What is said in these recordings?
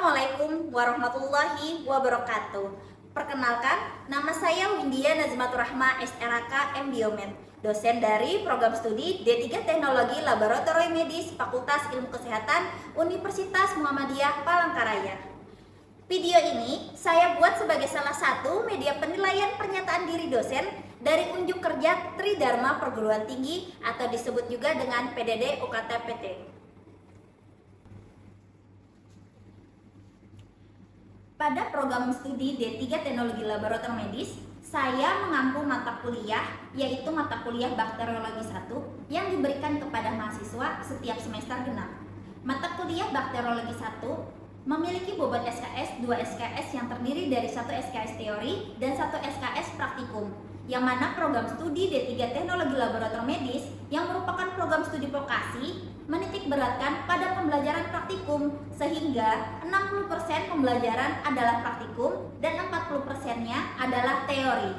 Assalamualaikum warahmatullahi wabarakatuh. Perkenalkan, nama saya Windia Nazmatur Rahma SRK M Biomed, dosen dari program studi D3 Teknologi Laboratorium Medis Fakultas Ilmu Kesehatan Universitas Muhammadiyah Palangkaraya. Video ini saya buat sebagai salah satu media penilaian pernyataan diri dosen dari unjuk kerja Tridharma Perguruan Tinggi atau disebut juga dengan PDD UKT PT. Pada program studi D3 Teknologi Laboratorium Medis, saya mengampu mata kuliah, yaitu mata kuliah Bakteriologi 1 yang diberikan kepada mahasiswa setiap semester genap. Mata kuliah Bakteriologi 1 memiliki bobot SKS 2 SKS yang terdiri dari 1 SKS teori dan 1 SKS praktikum, yang mana program studi D3 Teknologi Laboratorium Medis yang merupakan program studi vokasi menitik beratkan pada pembelajaran praktikum, sehingga 60% pembelajaran adalah praktikum dan 40%-nya adalah teori.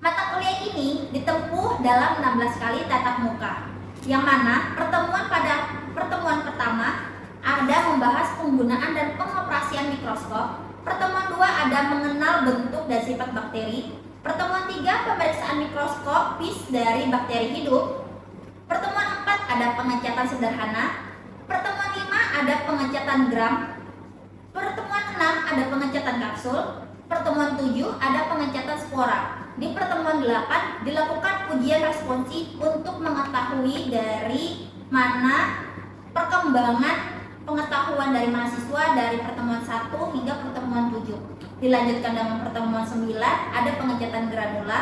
Mata kuliah ini ditempuh dalam 16 kali tatap muka, yang mana pertemuan pertama ada membahas penggunaan dan pengoperasian mikroskop. Pertemuan 2 ada mengenal bentuk dan sifat bakteri. Pertemuan 3 pemeriksaan mikroskopis dari bakteri hidup. Pertemuan 4 ada pengecatan sederhana. Pertemuan 5 ada pengecatan gram. Pertemuan 6 ada pengecatan kapsul. Pertemuan 7 ada pengecatan spora. Di pertemuan 8 dilakukan ujian responsi untuk mengetahui dari mana perkembangan pengetahuan dari mahasiswa dari pertemuan 1 hingga pertemuan 7. Dilanjutkan dengan pertemuan 9 ada pengecatan granula.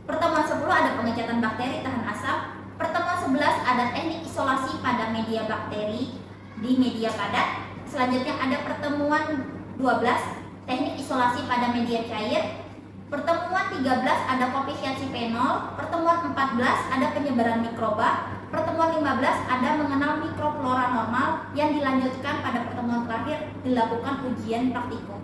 Pertemuan 10 ada pengecatan bakteri tahan asap. Pertemuan 11 ada teknik isolasi pada media bakteri di media padat. Selanjutnya ada pertemuan 12 teknik isolasi pada media cair. Pertemuan 13 ada koefisiensi fenol. Pertemuan 14 ada penyebaran mikroba. Pertemuan 15 ada mengenal mikroflora normal, yang dilanjutkan pada pertemuan terakhir dilakukan ujian praktikum.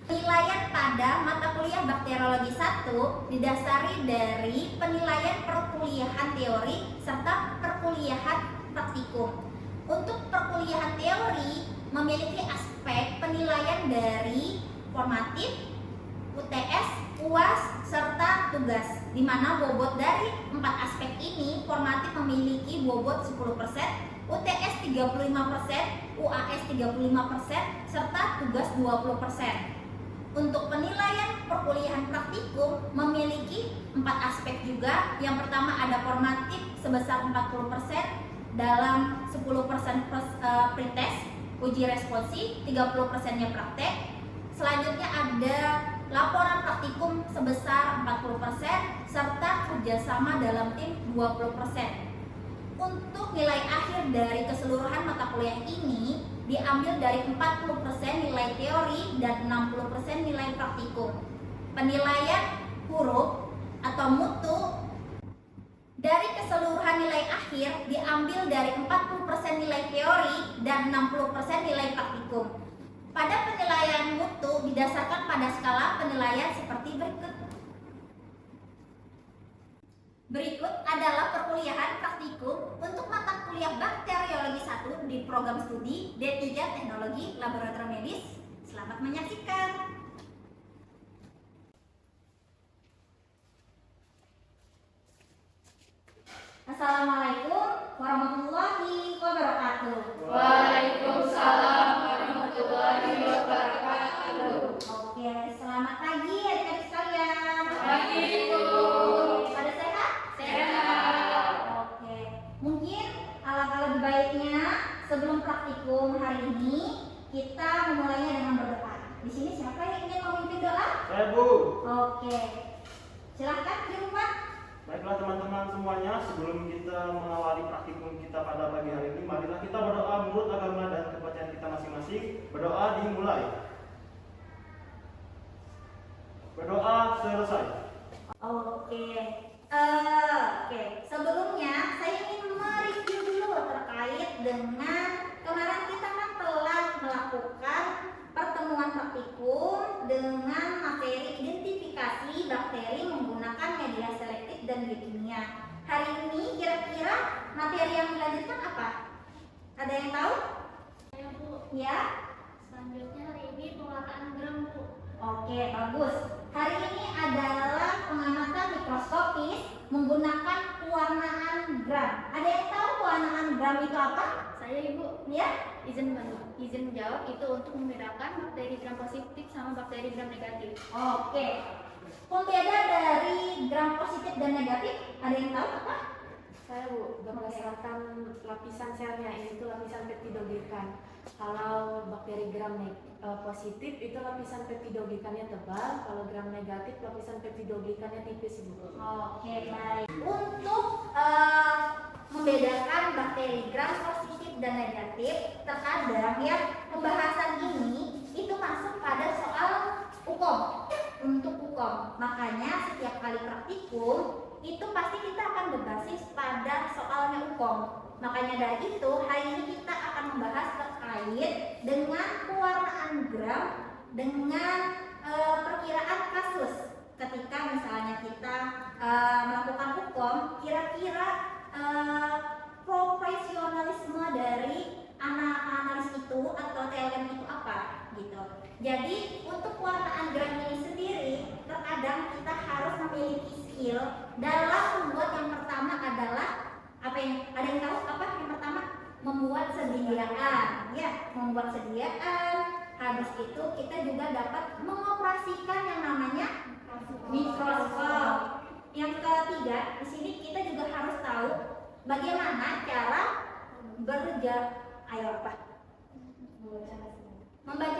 Penilaian pada mata kuliah Bakteriologi 1 didasari dari penilaian perkuliahan teori serta perkuliahan praktikum. Untuk perkuliahan teori memiliki aspek penilaian dari formatif, UTS, UAS, serta tugas, di mana bobot dari 4 aspek ini formatif memiliki bobot 10%, UTS 35%, UAS 35%, serta tugas 20%. Untuk penilaian perkuliahan praktikum memiliki 4 aspek juga. Yang pertama ada formatif sebesar 40% dalam 10% pretest, uji responsi, 30%-nya praktek. Selanjutnya ada laporan praktikum sebesar 40% serta kerjasama dalam tim 20%. Untuk nilai akhir dari keseluruhan mata kuliah ini diambil dari 40% nilai teori dan 60% nilai praktikum. Penilaian huruf atau mutu dari keseluruhan nilai akhir diambil dari 40% nilai teori dan 60% nilai praktikum. Pada penilaian mutu didasarkan pada skala penilaian seperti berikut. Berikut adalah perkuliahan praktikum untuk mata kuliah Bakteriologi 1 di program studi D3 Teknologi Laboratorium Medis. Selamat menyaksikan. Assalamualaikum warahmatullahi wabarakatuh. Waalaikumsalam warahmatullahi wabarakatuh. Oke, selamat pagi adik-adik sekalian. Pagi, Bu. Pada sehat? Sehat. Oke, mungkin alangkah lebih baiknya sebelum praktikum hari ini kita memulainya dengan berdoa. Di sini siapa yang ingin memimpin doa? Saya, Bu. Oke, silahkan di rumah. Baiklah teman-teman semuanya, sebelum kita mengawali praktikum kita pada pagi hari ini, marilah kita berdoa menurut agama dan kepercayaan kita masing-masing. Berdoa dimulai. Berdoa selesai. Oke. Sebelumnya saya ingin mereview dulu terkait dengan kemarin kita kan telah melakukan pertemuan praktikum dengan materi identifikasi bakteri menggunakan media selektif dan biokimia. Hari ini kira-kira materi yang dilanjutkan apa? Ada yang tahu? Saya Bu. Ya? Selanjutnya hari ini pewarnaan gram Bu. Oke, bagus. Hari ini adalah pengamatan mikroskopis menggunakan pewarnaan gram. Ada yang tahu pewarnaan gram itu apa? Saya Ibu. Ya? Izin menjawab itu untuk membedakan bakteri gram positif sama bakteri gram negatif. Oke. Pembeda dari gram positif dan negatif, ada yang tahu apa? Saya Bu, berdasarkan lapisan selnya, ini tuh lapisan peptidoglikan. Kalau bakteri gram positif itu lapisan peptidoglikannya tebal, kalau gram negatif lapisan peptidoglikannya tipis Bu. Oke, baik. Untuk membedakan bakteri gram positif dan negatif, terkadang ya pembahasan ini itu masuk pada soal hukum. Untuk hukum, makanya setiap kali praktikum itu pasti kita akan berbasis pada soalnya hukum. Makanya dari itu hari ini kita akan membahas terkait dengan pewarnaan gram dengan perkiraan kasus. Ketika misalnya kita melakukan hukum, kira-kira profesionalisme dari anak analis itu atau TLM itu apa gitu. Jadi untuk pewarnaan gram ini sendiri terkadang kita harus memiliki skill dalam membuat. Yang pertama adalah apa yang ada yang tahu apa yang pertama? Membuat sediaan ya, membuat sediaan. Habis itu kita juga dapat mengoperasikan yang namanya mikroskop. Yang ketiga di sini kita juga harus tahu bagaimana cara membaca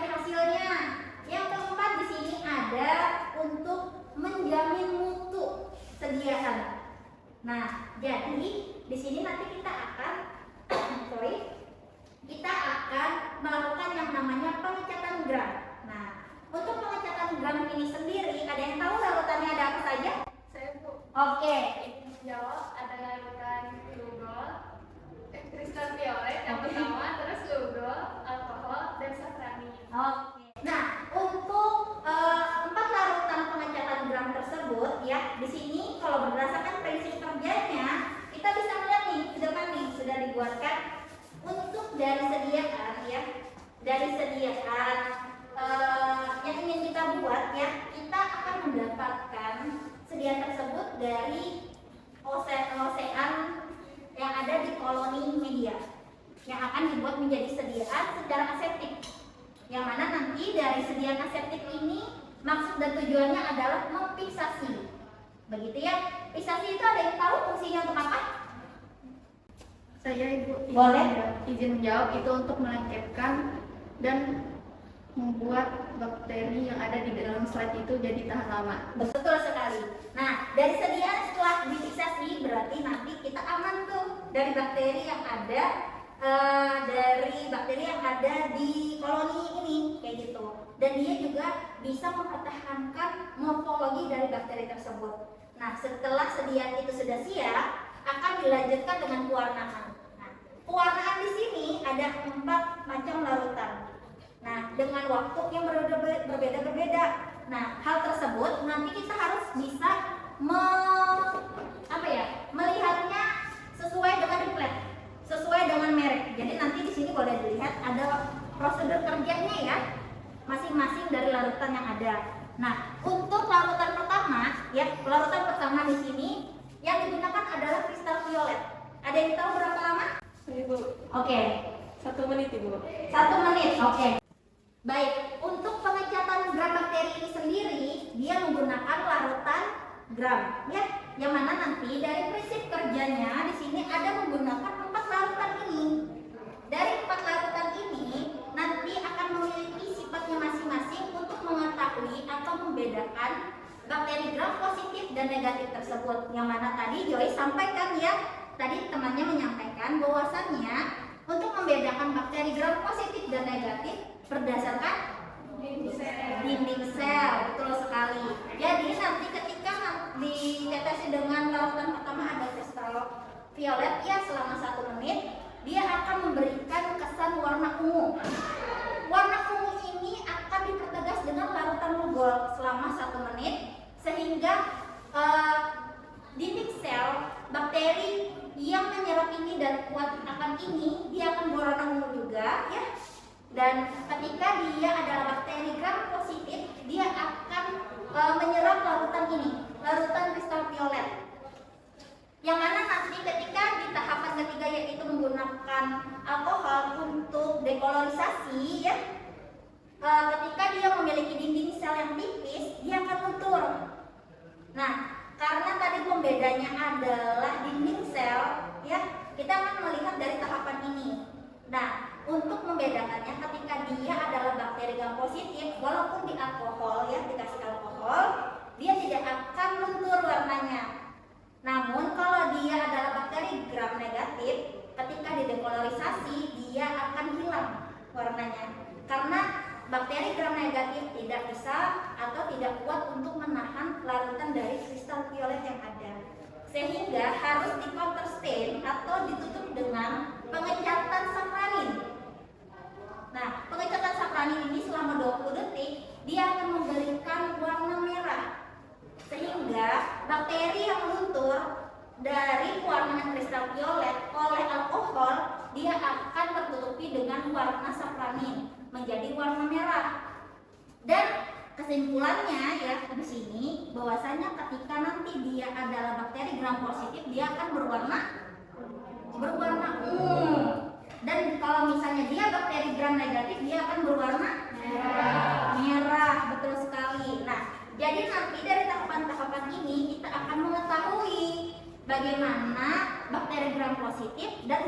hasilnya. Yang keempat di sini ada untuk menjamin mutu sediaan. Nah, jadi di sini nanti kita akan kita akan melakukan yang namanya pengecatan gram. Nah, untuk pengecatan gram ini sendiri ada yang tahu larutannya ada apa saja? Saya Bu. Oke. Izin menjawab ada larutan lugol, kristal violet yang pertama, terus lugol, alkohol, dan safrani. Oke. Nah, untuk 4 larutan pengecatan gram tersebut ya, di sini kalau berdasarkan prinsip kerjanya, kita bisa melihat nih di depan nih sudah dibuatkan untuk dari sediaan ya, dari sediaan yang ingin kita buat ya, kita akan mendapatkan sediaan tersebut dari osean yang ada di koloni media yang akan dibuat menjadi sediaan secara aseptik. Yang mana nanti dari sediaan aseptik ini maksud dan tujuannya adalah memfiksasi. Begitu ya. Fiksasi itu ada yang tahu fungsinya untuk apa? Saya Ibu. Boleh. Izin menjawab itu untuk melengkapkan dan membuat bakteri yang ada di dalam slide itu jadi tahan lama. Betul sekali. Nah, dari sediaan setelah difiksasi berarti nanti kita aman tuh dari bakteri yang ada di koloni ini kayak gitu. Dan dia juga bisa mempertahankan morfologi dari bakteri tersebut. Nah, setelah sediaan itu sudah siap, akan dilanjutkan dengan pewarnaan. Nah, pewarnaan di sini ada 4 macam larutan. Nah, dengan waktu yang berbeda-beda. Nah, hal tersebut nanti kita harus bisa melihatnya sesuai dengan template, sesuai dengan merek. Jadi nanti di sini boleh dilihat ada prosedur kerjanya ya, masing-masing dari larutan yang ada. Nah, untuk larutan pertama di sini yang digunakan adalah kristal violet. Ada yang tahu berapa lama? Ibu, Oke. 1 menit Ibu. 1 menit, oke. Baik, untuk pengecatan gram bakteri ini sendiri, dia menggunakan larutan gram, ya. Yang mana nanti dari prinsip kerjanya di sini ada menggunakan 4 larutan ini. Dari 4 larutan ini nanti akan memiliki sifatnya masing-masing untuk mengetahui atau membedakan bakteri gram positif dan negatif tersebut. Yang mana tadi Joy sampaikan ya, tadi temannya menyampaikan bahwasannya untuk membedakan bakteri gram positif dan negatif berdasarkan dinding sel, betul sekali. Jadi nanti ketika ditetesi dengan larutan pertama ada kristal violet ya selama 1 menit, dia akan memberikan kesan warna ungu. Warna ungu ini akan dipertegas dengan larutan lugol selama 1 menit sehingga dinding sel bakteri yang menyerap ini dan kuat akan ini, dia akan berwarna ungu juga ya. Dan ketika dia adalah bakteri gram positif, dia akan menyerap larutan ini, larutan kristal violet. Yang mana nanti ketika di tahapan ketiga yaitu menggunakan alkohol untuk dekolorisasi ya, ketika dia memiliki dinding sel yang tipis, dia akan luntur. Nah, karena tadi pembedanya adalah dinding sel ya, kita akan melihat dari tahapan ini. Nah, untuk membedakannya ketika dia adalah bakteri gram positif, walaupun di alkohol ya, dikasih alkohol, dia tidak akan luntur warnanya. Namun kalau dia adalah bakteri gram negatif, ketika didekolorisasi dia akan hilang warnanya. Karena bakteri gram negatif tidak bisa atau tidak kuat untuk menahan larutan dari kristal violet yang ada. Sehingga harus di counter stain atau ditutup dengan pengecatan sapranin. Nah, pengecatan sapranin ini selama 20 detik dia akan memberikan warna merah. Sehingga bakteri yang luntur dari pewarnaan kristal violet oleh alkohol, dia akan tertutupi dengan warna sapranin menjadi warna merah. Dan kesimpulannya ya di sini bahwasanya ketika nanti dia adalah bakteri gram positif, dia akan berwarna ungu. Dan kalau misalnya dia bakteri gram negatif, dia akan berwarna merah, betul sekali. Nah, jadi nanti dari tahapan-tahapan ini kita akan mengetahui bagaimana bakteri gram positif dan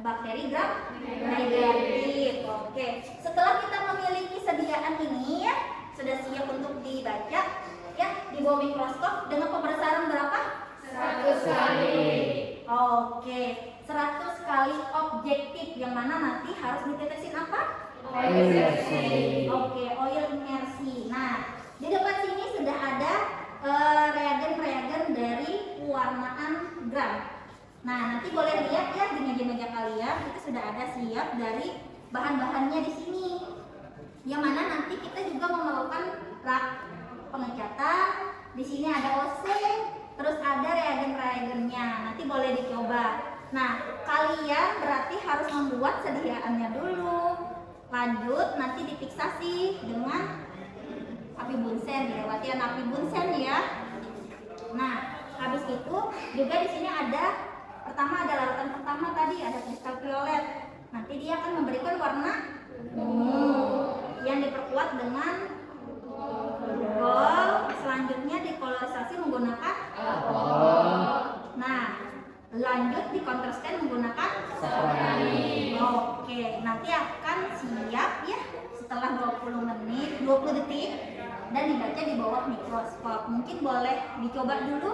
bakteri gram negatif. Oke, setelah kita memiliki sediaan ini ya, sudah siap untuk dibaca ya di bawah mikroskop dengan pembesaran berapa? 100 kali. Oke, 100 kali objektif yang mana nanti harus ditetesin apa? Oke, oil imersi. Nah, di depan sini sudah ada reagen-reagen dari pewarnaan gram. Nah, nanti boleh lihat ya di meja-meja kalian itu sudah ada siap dari bahan-bahannya di sini. Yang mana nanti kita juga memerlukan rak pengecatan. Di sini ada OC, terus ada reagen-reagennya. Nanti boleh dicoba. Nah, kalian berarti harus membuat sediaannya dulu. Lanjut nanti difiksasi dengan api bunsen, dilewati api bunsen ya. Nah, habis itu juga di sini ada pertama ada larutan pertama tadi ada kristal violet. Nanti dia akan memberikan warna ungu yang diperkuat dengan gold. Selanjutnya dikolorisasi menggunakan alkohol. Nah, lanjut di counter stain menggunakan sapranin. Oke, nanti akan siap ya setelah 20 menit, 20 detik dan dibaca di bawah mikroskop. Mungkin boleh dicoba dulu.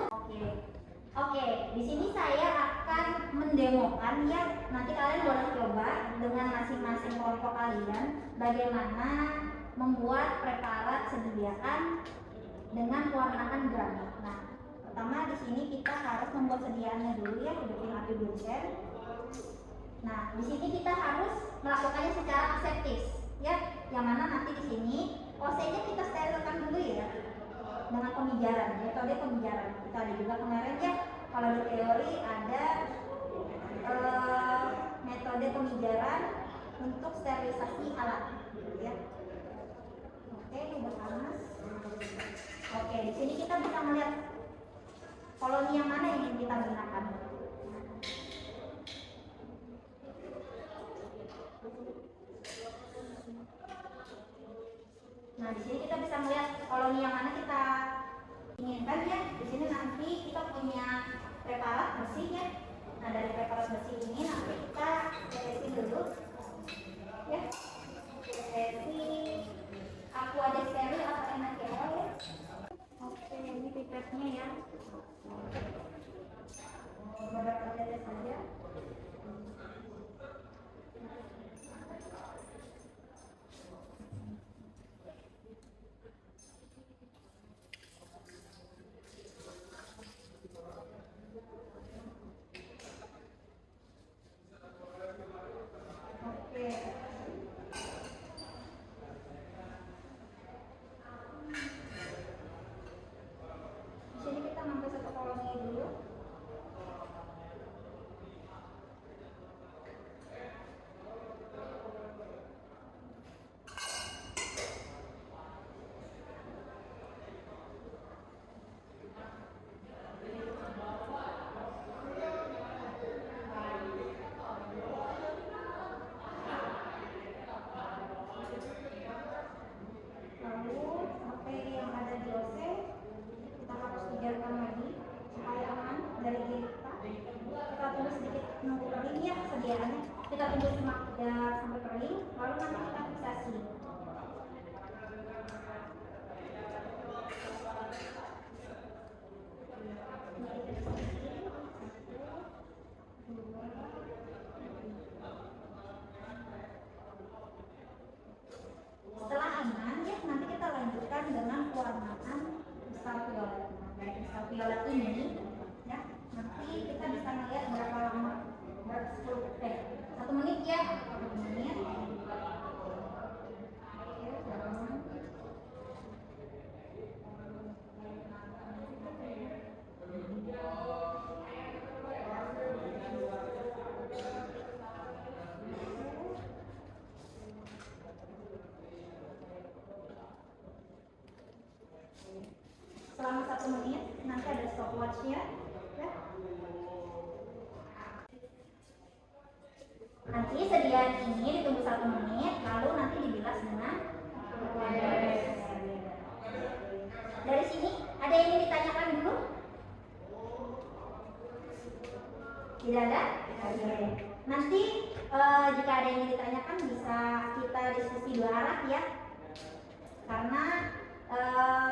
Oke, di sini saya akan mendemokan ya. Nanti kalian boleh coba dengan masing-masing kelompok kalian bagaimana membuat preparat sediaan dengan pewarnaan gram. Nah, pertama di sini kita harus membuat sediaannya dulu ya, hidupin api bunsen. Nah, di sini kita harus melakukannya secara aseptis ya. Yang mana nanti di sini OC-nya kita sterilkan dulu ya dengan pemijaran, metode pemijaran. Kita ada juga kemarin ya, kalau di teori ada metode pemijaran untuk sterilisasi alat ya. Oke, ini udah panas. Oke, di sini kita bisa melihat koloni yang mana yang ingin kita gunakan. Nah, di sini kita bisa melihat koloni yang mana kita inginkan ya. Di sini nanti kita punya preparat bersih ya. Nah, dari preparat bersih ini nanti kita tetesin dulu ya. Tetesin aqua de steril atau NaCl ya. Oke, ini pipetnya ya. Beberapa tetes saja. Di sini kita ngambil satu koloni dulu. ini ya persediaannya. Kita tunggu sampai kering, lalu nanti kita fiksasi. Setelah aman ya, nanti kita lanjutkan dengan pewarnaan kristal violet. Nah, dari kristal violet ini ya, nanti kita bisa melihat berapa lama, 1 menit ya, 1 menit. Oke, jangan. Selama 1 menit nanti ada stopwatchnya ya. Nanti sediaan ini ditunggu 1 menit, lalu nanti dibilas dengan dari sini. Ada yang ingin ditanyakan dulu? Tidak ada? Oke. Nanti jika ada yang ingin ditanyakan bisa kita diskusi 2 arah ya, karena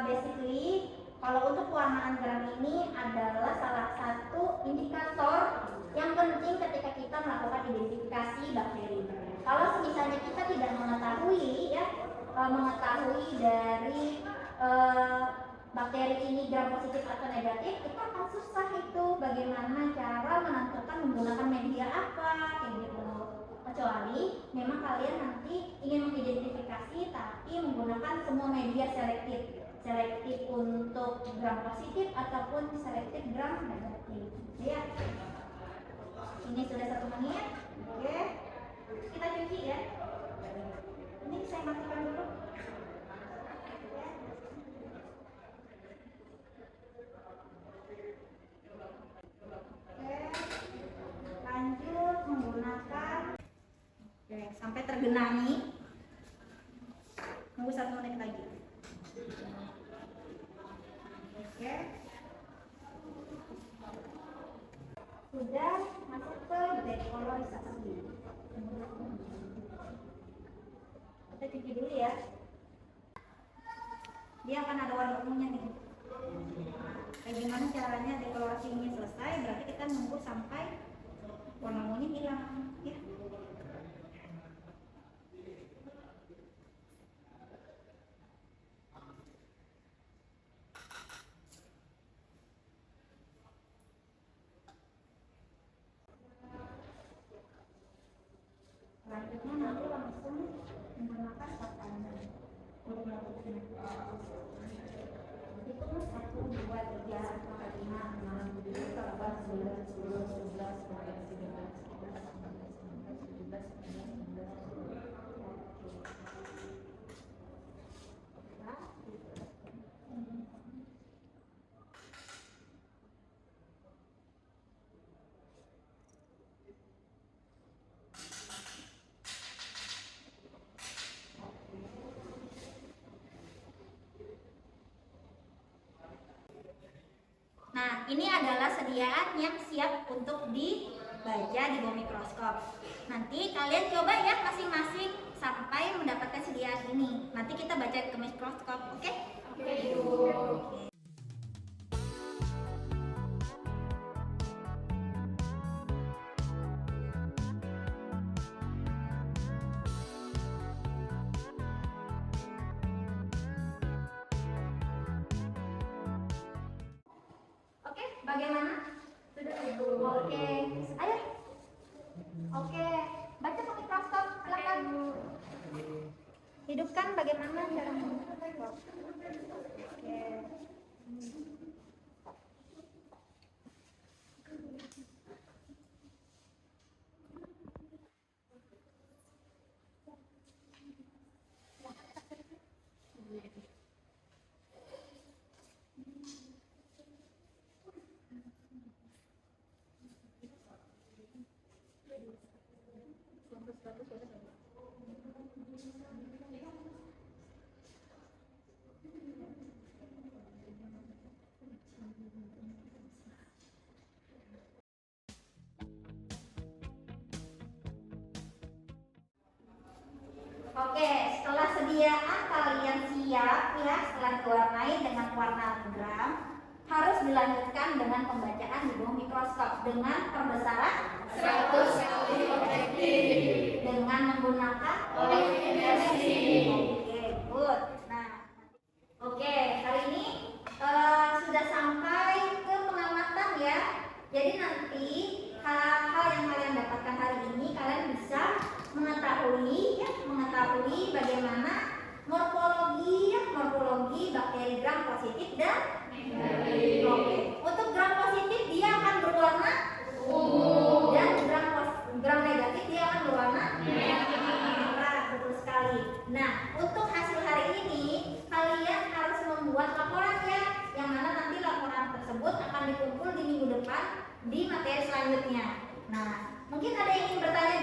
basically kalau untuk pewarnaan gram ini adalah salah satu indikator yang penting ketika kita melakukan identifikasi bakteri. Kalau misalnya kita tidak mengetahui ya, mengetahui dari bakteri ini gram positif atau negatif, kita akan susah itu bagaimana cara menentukan menggunakan media apa kayak gitu. Kecuali memang kalian nanti ingin mengidentifikasi tapi menggunakan semua media selektif untuk gram positif ataupun selektif gram negatif ya. Ini sudah 1 menit. Oke, kita cuci ya. Ini saya matikan dulu. Oke, lanjut menggunakan. Oke, sampai tergenangi. Tunggu 1 menit lagi. Oke, sudah masuk ke dekolorisasi. Kita cuci dulu ya. Dia akan ada warna ungunya nih. Kayak gimana caranya dekolorasi ini selesai? Berarti kita nunggu sampai warna ungunya hilang ya. Selanjutnya nanti langsung menggunakan tatanan untuk melakukan itu 1, 2, 3, 4, 5, 6, 7, 8, 9, 10, 11, 12, 13, 14, 15, 16, 17, 18, 19. Nah, ini adalah sediaan yang siap untuk dibaca di bawah mikroskop. Nanti kalian coba ya masing-masing sampai mendapatkan sediaan ini. Nanti kita baca ke mikroskop, oke? Oke, Ibu. Oke, bagaimana? Sudah, Ibu. Oke, ayo. Oke, baca ke mikroskop, silakan. Hidupkan bagaimana cara mikroskop. Oke. Oke, setelah sediaan kalian siap ya, setelah diwarnai dengan warna gram, harus dilanjutkan dengan pembacaan di bawah mikroskop dengan perbesaran 100 kali objektif. dengan menggunakan Poliinersi. Oke, good. Nah, oke, hari ini sudah sampai ke pengamatan ya. Jadi nanti hal-hal yang kalian dapatkan hari ini kalian bisa mengetahui bagaimana morfologi bakteri gram positif dan Negatif. oke. Untuk gram positif dia akan berwarna Ungu. dan gram negatif dia akan berwarna Merah. merah. Betul sekali. Nah, untuk hasil hari ini kalian harus membuat laporan ya, yang mana nanti laporan tersebut akan dikumpul di minggu depan di materi selanjutnya. Nah, mungkin ada yang ingin bertanya